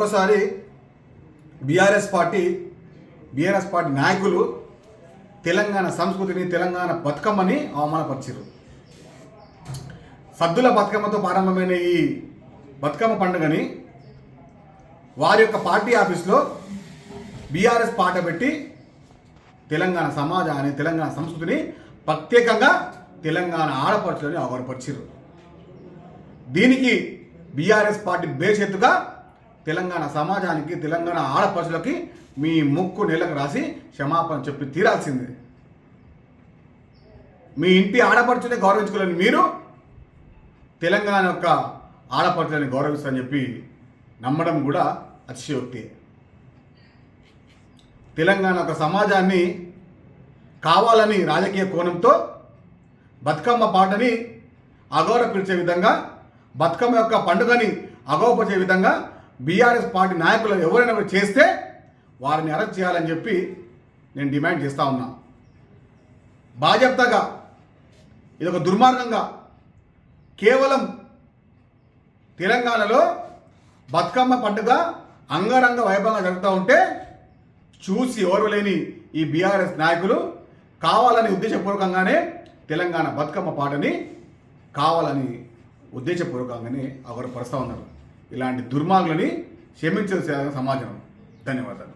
ఒకసారి BRS party నాయకులు తెలంగాణ సంస్కృతిని తెలంగాణ బతుకమ్మని అవమానపరిచారు. సద్దుల బతుకమ్మతో ప్రారంభమైన ఈ బతుకమ్మ పండుగని వారి యొక్క పార్టీ ఆఫీస్లో బీఆర్ఎస్ పాట పెట్టి తెలంగాణ సమాజాన్ని తెలంగాణ సంస్కృతిని ప్రత్యేకంగా తెలంగాణ ఆడపడుచులని అవమానపరిచారు. దీనికి బీఆర్ఎస్ పార్టీ బేషెత్తుగా తెలంగాణ సమాజానికి తెలంగాణ ఆడపడుచులకి మీ ముక్కు నెలకు రాసి క్షమాపణ చెప్పి తీరాల్సిందే. మీ ఇంటి ఆడపడుచుని గౌరవించుకోలేని మీరు తెలంగాణ యొక్క ఆడపడుచులని గౌరవిస్తారని చెప్పి నమ్మడం కూడా అతిశయోక్తి. తెలంగాణ యొక్క సమాజాన్ని కావాలని రాజకీయ కోణంతో బతుకమ్మ పాటని అగౌరవపరిచే విధంగా బతుకమ్మ యొక్క పండుగని అగౌరవపరిచే విధంగా బీఆర్ఎస్ పార్టీ నాయకులు ఎవరైనా చేస్తే వారిని అరెస్ట్ చేయాలని చెప్పి నేను డిమాండ్ చేస్తూ ఉన్నా. బాధ్యతగా ఇది ఒక దుర్మార్గంగా కేవలం తెలంగాణలో బతుకమ్మ పండుగ అంగరంగ వైభవంగా జరుగుతూ ఉంటే చూసి ఓర్వలేని ఈ బీఆర్ఎస్ నాయకులు కావాలని ఉద్దేశపూర్వకంగానే తెలంగాణ బతుకమ్మ పాటని కావాలని ఉద్దేశపూర్వకంగానే అవరు పరుస్తూ ఉన్నారు. ఇలాంటి దుర్మార్గులని క్షమించాల్సిన సమాజం. ధన్యవాదాలు.